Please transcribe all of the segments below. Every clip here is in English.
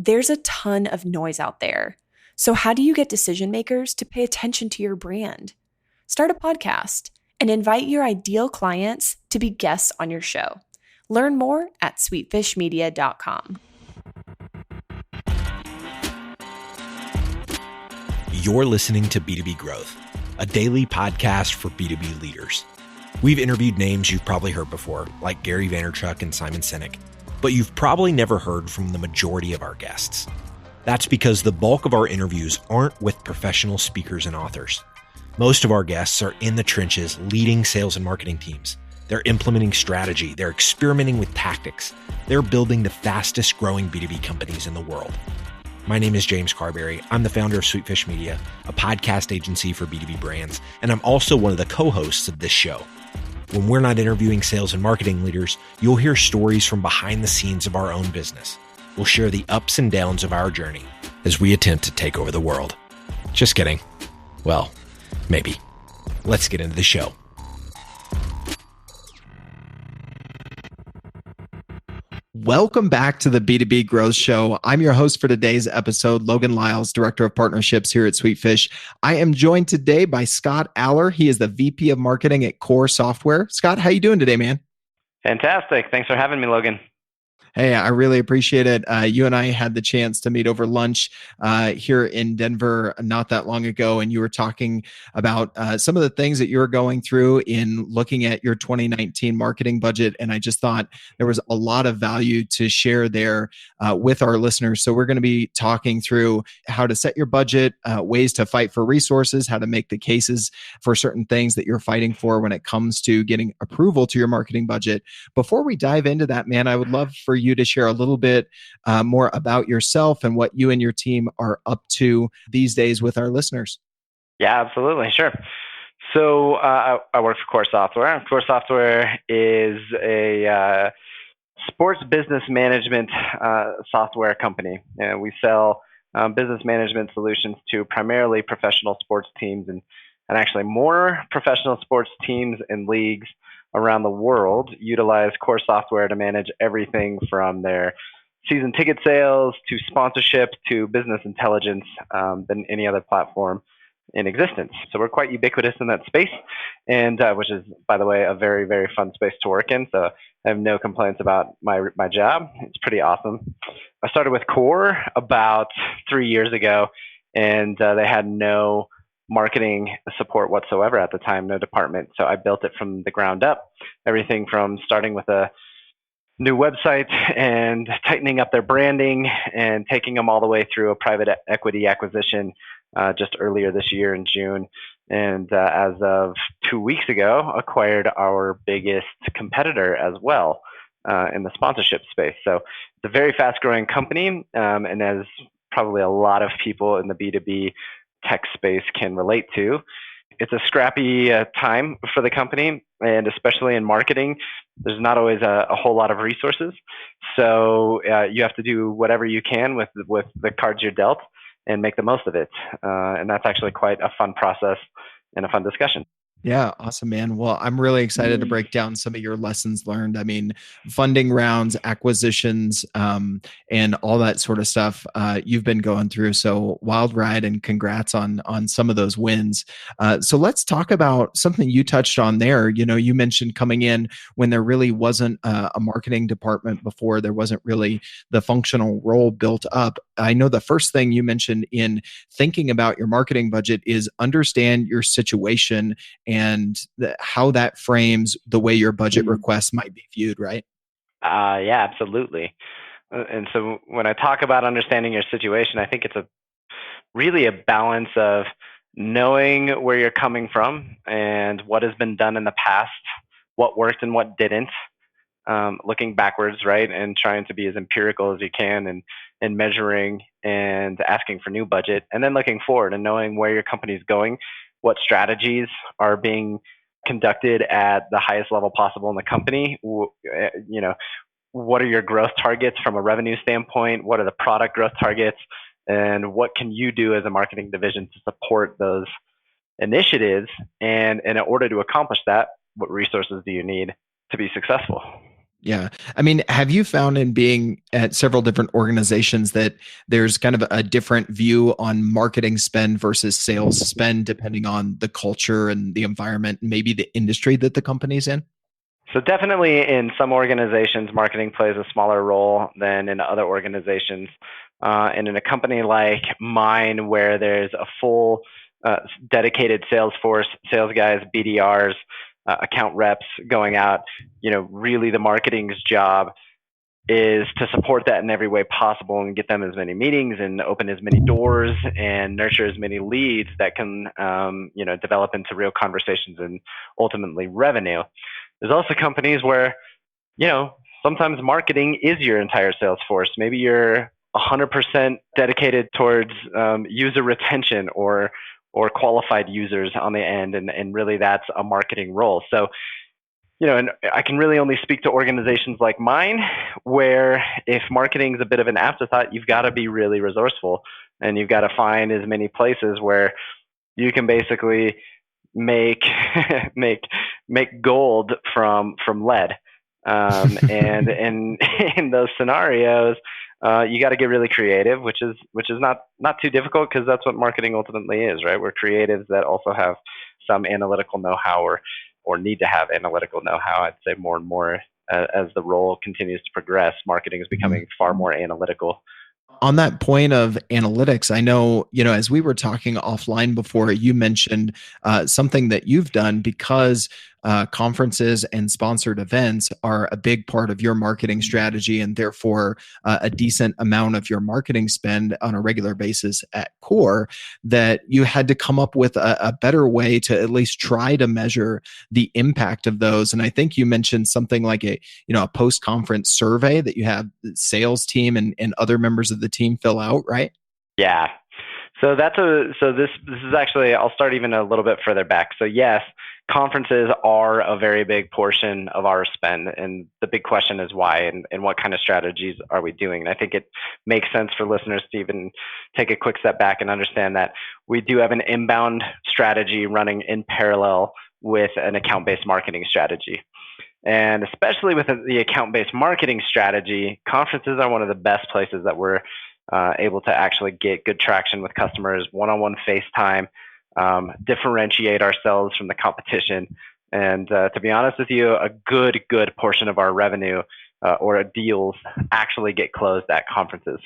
There's a ton of noise out there. So how do you get decision makers to pay attention to your brand? Start a podcast and invite your ideal clients to be guests on your show. Learn more at sweetfishmedia.com. You're listening to B2B Growth, a daily podcast for B2B leaders. We've interviewed names you've probably heard before, like Gary Vaynerchuk and Simon Sinek, but you've probably never heard from the majority of our guests. That's because the bulk of our interviews aren't with professional speakers and authors. Most of our guests are in the trenches leading sales and marketing teams. They're implementing strategy. They're experimenting with tactics. They're building the fastest growing B2B companies in the world. My name is James Carberry. I'm the founder of Sweetfish Media, a podcast agency for B2B brands, and I'm also one of the co-hosts of this show. When we're not interviewing sales and marketing leaders, you'll hear stories from behind the scenes of our own business. We'll share the ups and downs of our journey as we attempt to take over the world. Just kidding. Well, maybe. Let's get into the show. Welcome back to the B2B Growth Show. I'm your host for today's episode, Logan Lyles, Director of Partnerships here at Sweetfish. I am joined today by Scott Aller. He is the VP of Marketing at Core Software. Scott, how you doing today, man? Fantastic. Thanks for having me, Logan. Hey, I really appreciate it. You and I had the chance to meet over lunch here in Denver not that long ago, and you were talking about some of the things that you're going through in looking at your 2019 marketing budget, and I just thought there was a lot of value to share there with our listeners. So we're going to be talking through how to set your budget, ways to fight for resources, how to make the cases for certain things that you're fighting for when it comes to getting approval to your marketing budget. Before we dive into that, man, I would love for you to share a little bit more about yourself and what you and your team are up to these days with our listeners. Yeah, absolutely. Sure. So I work for Core Software. Core Software is a sports business management software company. We sell business management solutions to primarily professional sports teams and actually more professional sports teams and leagues around the world utilize Core Software to manage everything from their season ticket sales to sponsorship to business intelligence than any other platform in existence. So we're quite ubiquitous in that space, and which is, by the way, a very, very fun space to work in. So I have no complaints about my job. It's pretty awesome. I started with Core about 3 years ago, and they had no marketing support whatsoever at the time, no department. So I built it from the ground up, everything from starting with a new website and tightening up their branding and taking them all the way through a private equity acquisition just earlier this year in June. And as of 2 weeks ago, acquired our biggest competitor as well in the sponsorship space. So it's a very fast growing company. And as probably a lot of people in the B2B tech space can relate to, it's a scrappy time for the company, and especially in marketing, there's not always a whole lot of resources. So you have to do whatever you can with the cards you're dealt and make the most of it. And that's actually quite a fun process and a fun discussion. Yeah, awesome, man. Well, I'm really excited to break down some of your lessons learned. I mean, funding rounds, acquisitions, and all that sort of stuff you've been going through. So wild ride, and congrats on some of those wins. So let's talk about something you touched on there. You know, you mentioned coming in when there really wasn't a marketing department before, there wasn't really the functional role built up. I know the first thing you mentioned in thinking about your marketing budget is understand your situation and how that frames the way your budget requests might be viewed, right? Yeah, absolutely. And so when I talk about understanding your situation, I think it's really a balance of knowing where you're coming from and what has been done in the past, what worked and what didn't, looking backwards, right, and trying to be as empirical as you can and measuring and asking for new budget, and then looking forward and knowing where your company's going, what strategies are being conducted at the highest level possible in the company. You know, what are your growth targets from a revenue standpoint? What are the product growth targets? And what can you do as a marketing division to support those initiatives? And in order to accomplish that, what resources do you need to be successful? Yeah. I mean, have you found in being at several different organizations that there's kind of a different view on marketing spend versus sales spend, depending on the culture and the environment, maybe the industry that the company's in? So definitely in some organizations, marketing plays a smaller role than in other organizations. And in a company like mine, where there's a full dedicated sales force, sales guys, BDRs, account reps going out, really the marketing's job is to support that in every way possible and get them as many meetings and open as many doors and nurture as many leads that can, develop into real conversations and ultimately revenue. There's also companies where, sometimes marketing is your entire sales force. Maybe you're 100% dedicated towards user retention or qualified users on the end, and really that's a marketing role. So, and I can really only speak to organizations like mine, where if marketing is a bit of an afterthought, you've got to be really resourceful, and you've got to find as many places where you can basically make make gold from lead. And in those scenarios, you got to get really creative, which is not too difficult, because that's what marketing ultimately is, right? We're creatives that also have some analytical know-how, or need to have analytical know-how. I'd say more and more as the role continues to progress, marketing is becoming far more analytical. On that point of analytics, I know, as we were talking offline before, you mentioned something that you've done because conferences and sponsored events are a big part of your marketing strategy, and therefore a decent amount of your marketing spend on a regular basis at Core, that you had to come up with a better way to at least try to measure the impact of those. And I think you mentioned something like a post-conference survey that you have the sales team and other members of the team fill out, right? Yeah. So this is actually, I'll start even a little bit further back. So yes, conferences are a very big portion of our spend, and the big question is why, and what kind of strategies are we doing? And I think it makes sense for listeners to even take a quick step back and understand that we do have an inbound strategy running in parallel with an account-based marketing strategy. And especially with the account-based marketing strategy, conferences are one of the best places that we're able to actually get good traction with customers, one-on-one FaceTime, differentiate ourselves from the competition. And to be honest with you, a good portion of our revenue or deals actually get closed at conferences.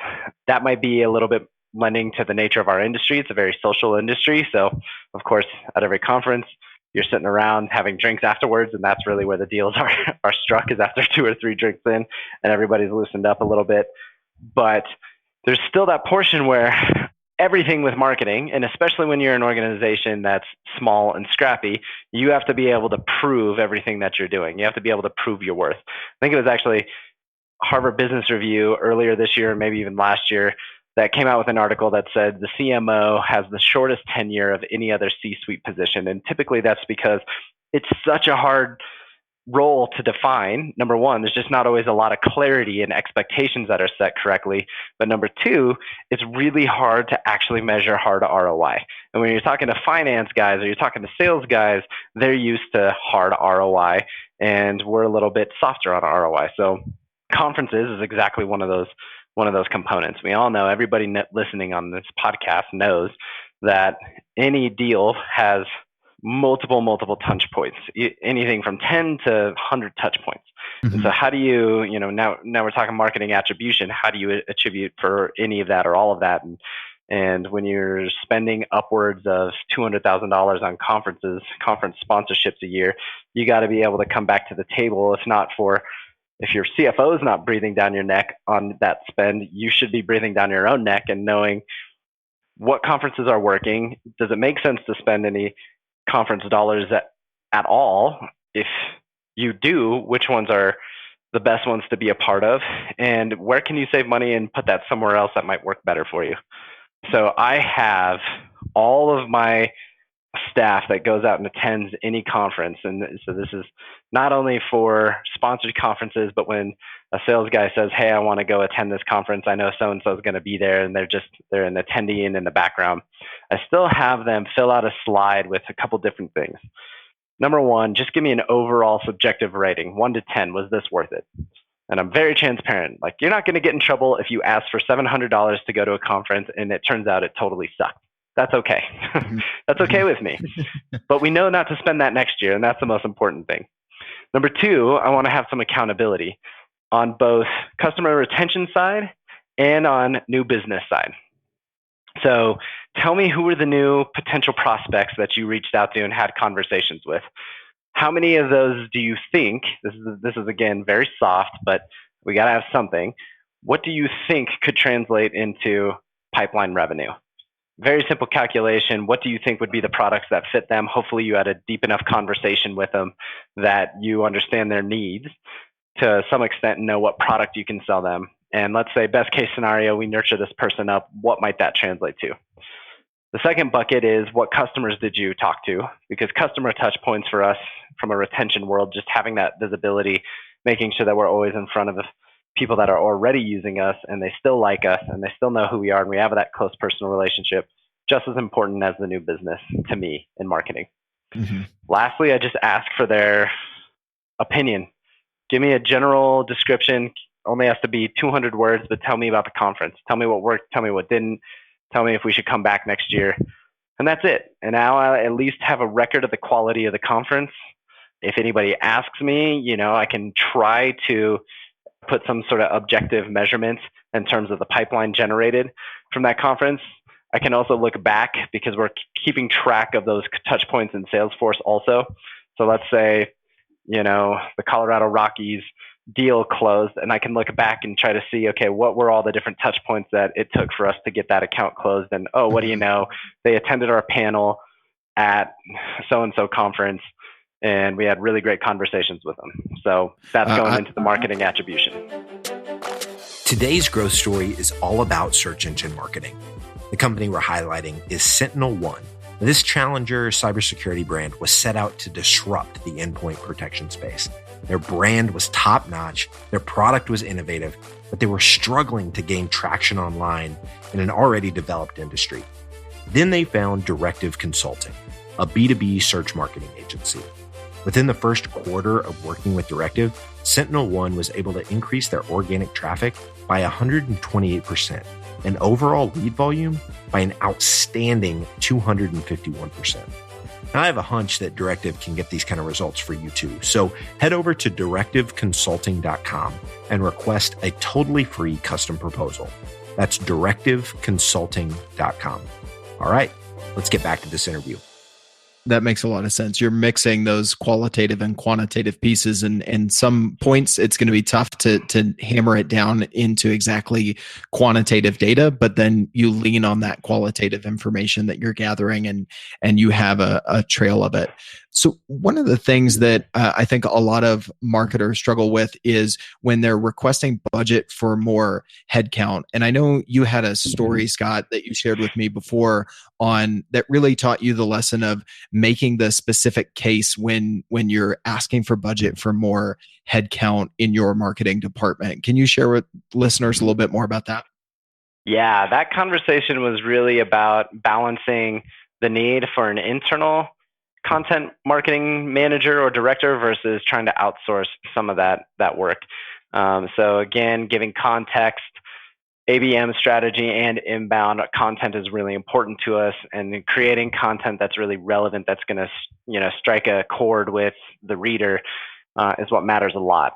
That might be a little bit lending to the nature of our industry. It's a very social industry. So, of course, at every conference, you're sitting around having drinks afterwards, and that's really where the deals are struck, is after 2 or 3 drinks in, and everybody's loosened up a little bit. But there's still that portion where everything with marketing, and especially when you're an organization that's small and scrappy, you have to be able to prove everything that you're doing. You have to be able to prove your worth. I think it was actually Harvard Business Review earlier this year, maybe even last year, that came out with an article that said the CMO has the shortest tenure of any other C-suite position. And typically that's because it's such a hard role to define. Number one, there's just not always a lot of clarity and expectations that are set correctly. But number two, it's really hard to actually measure hard ROI. And when you're talking to finance guys or you're talking to sales guys, they're used to hard ROI, and we're a little bit softer on ROI. So conferences is exactly one of those components. We all know, everybody listening on this podcast knows that any deal has multiple touch points, anything from 10 to 100 touch points. Mm-hmm. And so how do you, now we're talking marketing attribution, how do you attribute for any of that or all of that? And when you're spending upwards of $200,000 on conference sponsorships a year, you got to be able to come back to the table. If your CFO is not breathing down your neck on that spend, you should be breathing down your own neck and knowing what conferences are working. Does it make sense to spend any conference dollars at all? If you do, which ones are the best ones to be a part of? And where can you save money and put that somewhere else that might work better for you? So I have all of my staff that goes out and attends any conference. And so this is not only for sponsored conferences, but when a sales guy says, hey, I want to go attend this conference, I know so-and-so is going to be there, and they're an attendee and in the background, I still have them fill out a slide with a couple different things. Number one, just give me an overall subjective rating, 1 to 10. Was this worth it? And I'm very transparent. Like, you're not going to get in trouble if you ask for $700 to go to a conference and it turns out it totally sucked. That's okay. That's okay with me. But we know not to spend that next year, and that's the most important thing. Number two, I want to have some accountability on both customer retention side and on new business side. So tell me, who were the new potential prospects that you reached out to and had conversations with? How many of those do you think, this is again very soft, but we got to have something. What do you think could translate into pipeline revenue? Very simple calculation. What do you think would be the products that fit them? Hopefully you had a deep enough conversation with them that you understand their needs to some extent and know what product you can sell them. And let's say best case scenario, we nurture this person up. What might that translate to? The second bucket is, what customers did you talk to? Because customer touch points for us from a retention world, just having that visibility, making sure that we're always in front of people that are already using us and they still like us and they still know who we are and we have that close personal relationship, just as important as the new business to me in marketing. Mm-hmm. Lastly, I just ask for their opinion. Give me a general description. Only has to be 200 words, but tell me about the conference. Tell me what worked. Tell me what didn't. Tell me if we should come back next year. And that's it. And now I at least have a record of the quality of the conference. If anybody asks me, I can try to put some sort of objective measurements in terms of the pipeline generated from that conference. I can also look back because we're keeping track of those touch points in Salesforce also. So let's say, the Colorado Rockies deal closed, and I can look back and try to see, okay, what were all the different touch points that it took for us to get that account closed? And what do you know? They attended our panel at so-and-so conference, and we had really great conversations with them. So that's going into the marketing attribution. Today's growth story is all about search engine marketing. The company we're highlighting is SentinelOne. This challenger cybersecurity brand was set out to disrupt the endpoint protection space. Their brand was top-notch, their product was innovative, but they were struggling to gain traction online in an already developed industry. Then they found Directive Consulting, a B2B search marketing agency. Within the first quarter of working with Directive, SentinelOne was able to increase their organic traffic by 128% and overall lead volume by an outstanding 251%. Now, I have a hunch that Directive can get these kind of results for you too. So head over to directiveconsulting.com and request a totally free custom proposal. That's directiveconsulting.com. All right, let's get back to this interview. That makes a lot of sense. You're mixing those qualitative and quantitative pieces, and some points it's going to be tough to hammer it down into exactly quantitative data, but then you lean on that qualitative information that you're gathering and you have a trail of it. So one of the things that I think a lot of marketers struggle with is when they're requesting budget for more headcount. And I know you had a story, Scott, that you shared with me before on that really taught you the lesson of making the specific case when you're asking for budget for more headcount in your marketing department. Can you share with listeners a little bit more about that? Yeah, that conversation was really about balancing the need for an internal content marketing manager or director versus trying to outsource some of that work. So again, giving context, ABM strategy and inbound content is really important to us, and creating content that's really relevant, that's going to strike a chord with the reader is what matters a lot.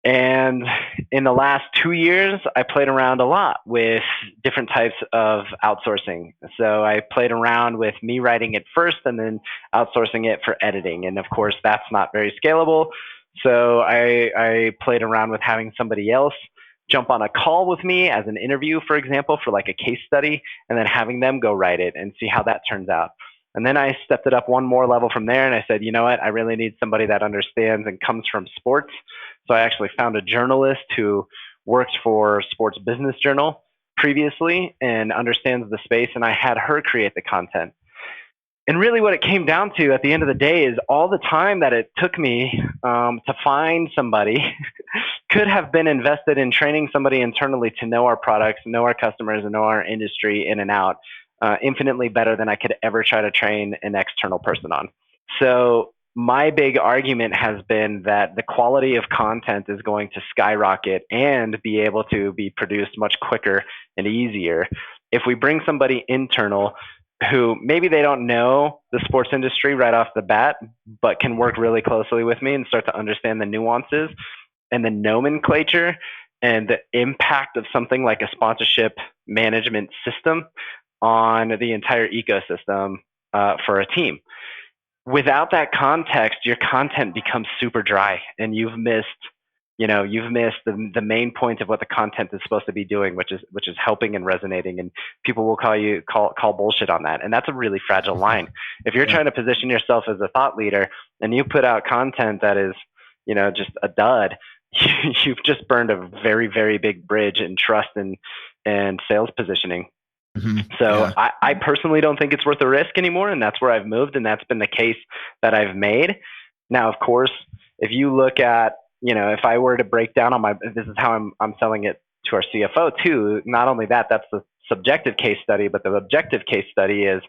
And in the last 2 years, I played around a lot with different types of outsourcing. So I played around with me writing it first and then outsourcing it for editing. And of course, that's not very scalable. So I played around with having somebody else jump on a call with me as an interview, for example, for like a case study, and then having them go write it and see how that turns out. And then I stepped it up one more level from there, and I said, you know what, I really need somebody that understands and comes from sports. So I actually found a journalist who worked for Sports Business Journal previously and understands the space, and I had her create the content. And really what it came down to at the end of the day is all the time that it took me to find somebody could have been invested in training somebody internally to know our products, know our customers, and know our industry in and out, infinitely better than I could ever try to train an external person on. So my big argument has been that the quality of content is going to skyrocket and be able to be produced much quicker and easier if we bring somebody internal who maybe they don't know the sports industry right off the bat, but can work really closely with me and start to understand the nuances and the nomenclature and the impact of something like a sponsorship management system on the entire ecosystem for a team. Without that context, your content becomes super dry, and you've missed the main point of what the content is supposed to be doing, which is helping and resonating. And people will call bullshit on that, and that's a really fragile line. If you're trying to position yourself as a thought leader and you put out content that is, just a dud, you've just burned a very, very big bridge in trust and sales positioning. So I personally don't think it's worth the risk anymore, and that's where I've moved, and that's been the case that I've made. Now, of course, if you look at, if I were to break down this is how I'm selling it to our CFO too. Not only that's the subjective case study, but the objective case study is,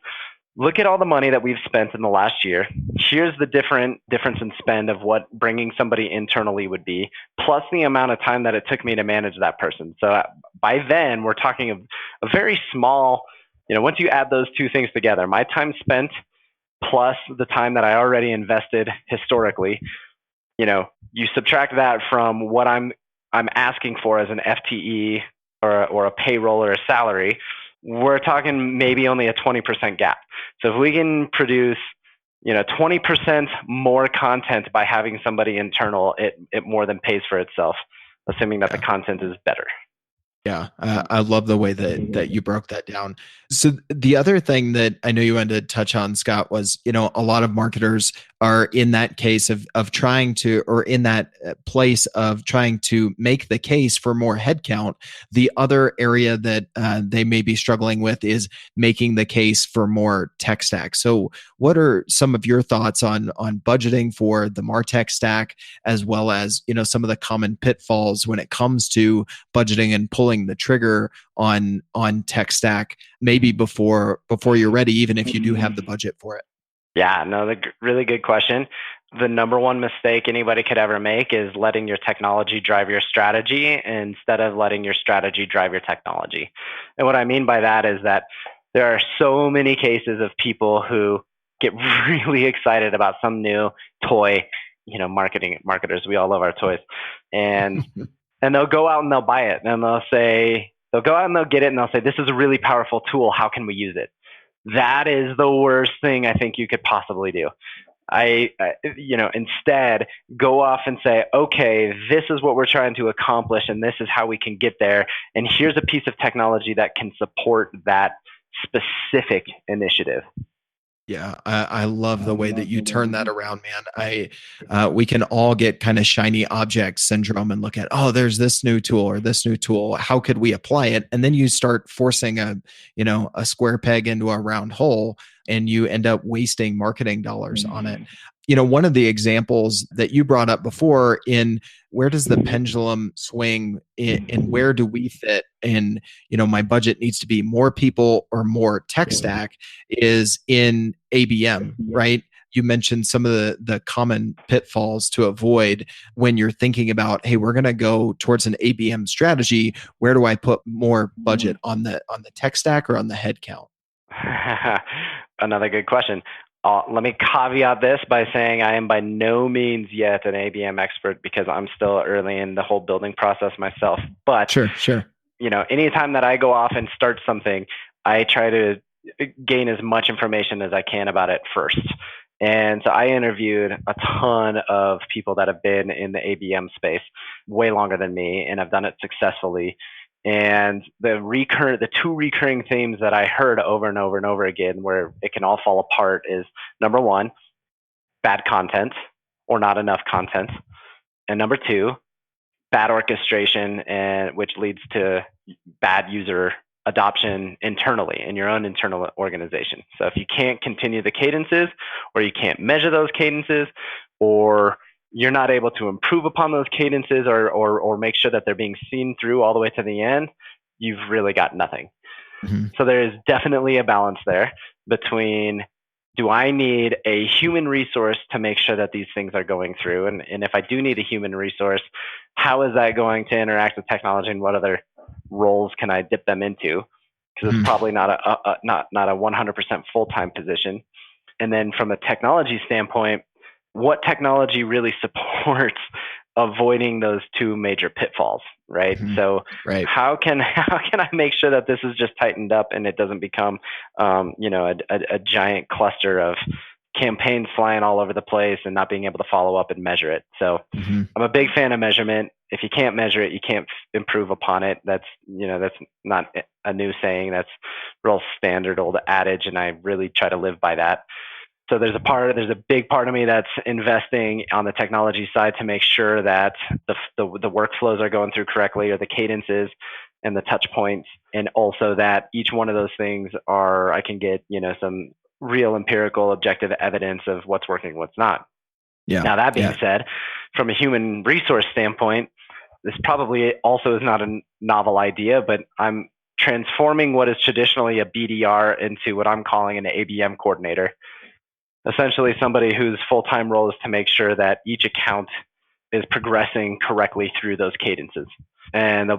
look at all the money that we've spent in the last year. Here's the difference in spend of what bringing somebody internally would be, plus the amount of time that it took me to manage that person. So by then, we're talking a very small, once you add those two things together, my time spent plus the time that I already invested historically, you subtract that from what I'm asking for as an FTE or a payroll or a salary, we're talking maybe only a 20% gap. So if we can produce, 20% more content by having somebody internal, it more than pays for itself, assuming that the content is better. Yeah, I love the way that you broke that down. So the other thing that I know you wanted to touch on, Scott, was, a lot of marketers are in that case of trying to, or in that place of trying to make the case for more headcount. The other area that they may be struggling with is making the case for more tech stack. So what are some of your thoughts on budgeting for the MarTech stack, as well as, some of the common pitfalls when it comes to budgeting and pulling the trigger on tech stack, maybe before you're ready, even if you do have the budget for it? Yeah, no, really good question. The number one mistake anybody could ever make is letting your technology drive your strategy instead of letting your strategy drive your technology. And what I mean by that is that there are so many cases of people who get really excited about some new toy, marketers, we all love our toys. And and they'll go out and they'll buy it, and they'll go out and they'll get it, and they'll say, this is a really powerful tool. How can we use it? That is the worst thing I think you could possibly do. Instead go off and say, okay, this is what we're trying to accomplish, and this is how we can get there. And here's a piece of technology that can support that specific initiative. Yeah, I love the way that you turn that around, man. We can all get kind of shiny object syndrome and look at, oh, there's this new tool or this new tool. How could we apply it? And then you start forcing a square peg into a round hole, and you end up wasting marketing dollars on it. One of the examples that you brought up before in where does the pendulum swing and where do we fit in, my budget needs to be more people or more tech stack is in ABM, right? You mentioned some of the common pitfalls to avoid when you're thinking about, hey, we're going to go towards an ABM strategy. Where do I put more budget on the tech stack or on the head count? Another good question. Let me caveat this by saying I am by no means yet an ABM expert because I'm still early in the whole building process myself. But sure. Anytime that I go off and start something, I try to gain as much information as I can about it first. And so I interviewed a ton of people that have been in the ABM space way longer than me, and I've done it successfully. And the two recurring themes that I heard over and over and over again where it can all fall apart is, number one, bad content or not enough content. And number two, bad orchestration, and which leads to bad user adoption internally in your own internal organization. So if you can't continue the cadences, or you can't measure those cadences, or you're not able to improve upon those cadences or make sure that they're being seen through all the way to the end, you've really got nothing. So there is definitely a balance there between do I need a human resource to make sure that these things are going through? And if I do need a human resource, how is that going to interact with technology, and what other roles can I dip them into? Because it's probably not a 100% full-time position. And then from a technology standpoint, what technology really supports avoiding those two major pitfalls, right? So how can I make sure that this is just tightened up and it doesn't become, a giant cluster of campaigns flying all over the place and not being able to follow up and measure it. So I'm a big fan of measurement. If you can't measure it, you can't improve upon it. That's not a new saying. That's real standard old adage. And I really try to live by that. So there's a big part of me that's investing on the technology side to make sure that the workflows are going through correctly, or the cadences and the touch points, and also that each one of those things I can get, some real empirical objective evidence of what's working, what's not. Yeah. Now that being said, from a human resource standpoint, this probably also is not a novel idea, but I'm transforming what is traditionally a BDR into what I'm calling an ABM coordinator. Essentially somebody whose full-time role is to make sure that each account is progressing correctly through those cadences. And they'll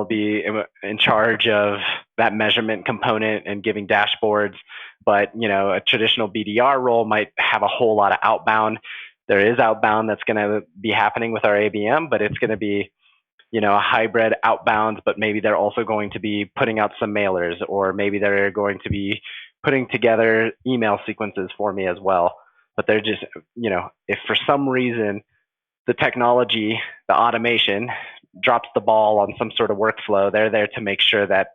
be in charge of that measurement component and giving dashboards. But, a traditional BDR role might have a whole lot of outbound. There is outbound that's going to be happening with our ABM, but it's going to be, a hybrid outbound, but maybe they're also going to be putting out some mailers, or maybe they're going to be putting together email sequences for me as well. But they're just, if for some reason the technology, the automation drops the ball on some sort of workflow, they're there to make sure that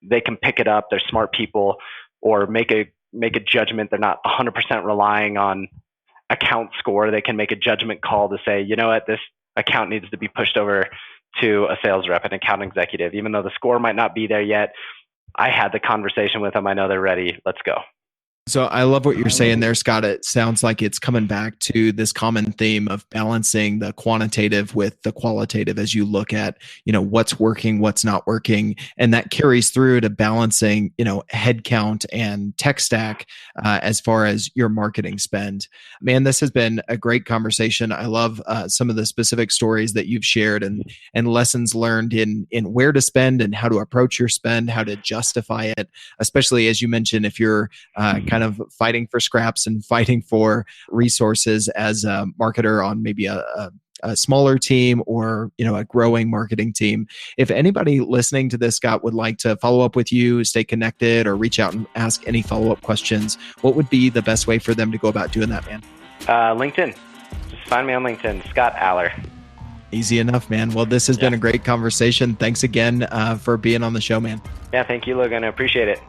they can pick it up. They're smart people, or make a judgment. They're not 100% relying on account score. They can make a judgment call to say, you know what, this account needs to be pushed over to a sales rep, an account executive, even though the score might not be there yet. I had the conversation with them. I know they're ready. Let's go. So I love what you're saying there, Scott. It sounds like it's coming back to this common theme of balancing the quantitative with the qualitative as you look at, what's working, what's not working. And that carries through to balancing, headcount and tech stack as far as your marketing spend. Man, this has been a great conversation. I love some of the specific stories that you've shared and lessons learned in where to spend and how to approach your spend, how to justify it, especially as you mentioned, if you're kind of fighting for scraps and fighting for resources as a marketer on maybe a smaller team or a growing marketing team. If anybody listening to this, Scott, would like to follow up with you, stay connected, or reach out and ask any follow-up questions, what would be the best way for them to go about doing that, man? LinkedIn. Just find me on LinkedIn, Scott Aller. Easy enough, man. Well, this has been a great conversation. Thanks again for being on the show, man. Yeah, thank you, Logan. I appreciate it.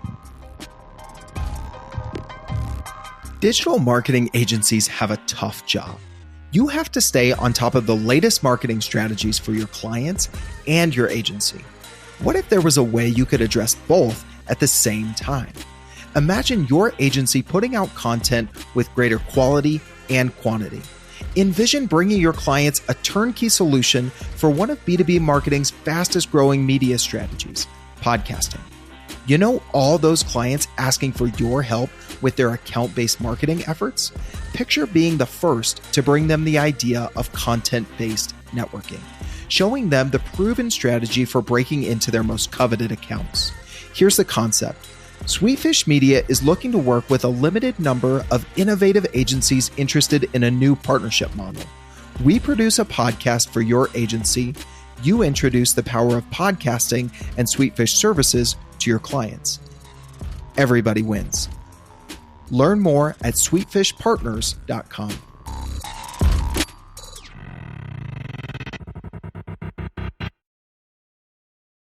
Digital marketing agencies have a tough job. You have to stay on top of the latest marketing strategies for your clients and your agency. What if there was a way you could address both at the same time? Imagine your agency putting out content with greater quality and quantity. Envision bringing your clients a turnkey solution for one of B2B marketing's fastest growing media strategies, podcasting. All those clients asking for your help with their account-based marketing efforts? Picture being the first to bring them the idea of content-based networking, showing them the proven strategy for breaking into their most coveted accounts. Here's the concept. Sweetfish Media is looking to work with a limited number of innovative agencies interested in a new partnership model. We produce a podcast for your agency. You introduce the power of podcasting and Sweetfish services to your clients. Everybody wins. Learn more at sweetfishpartners.com.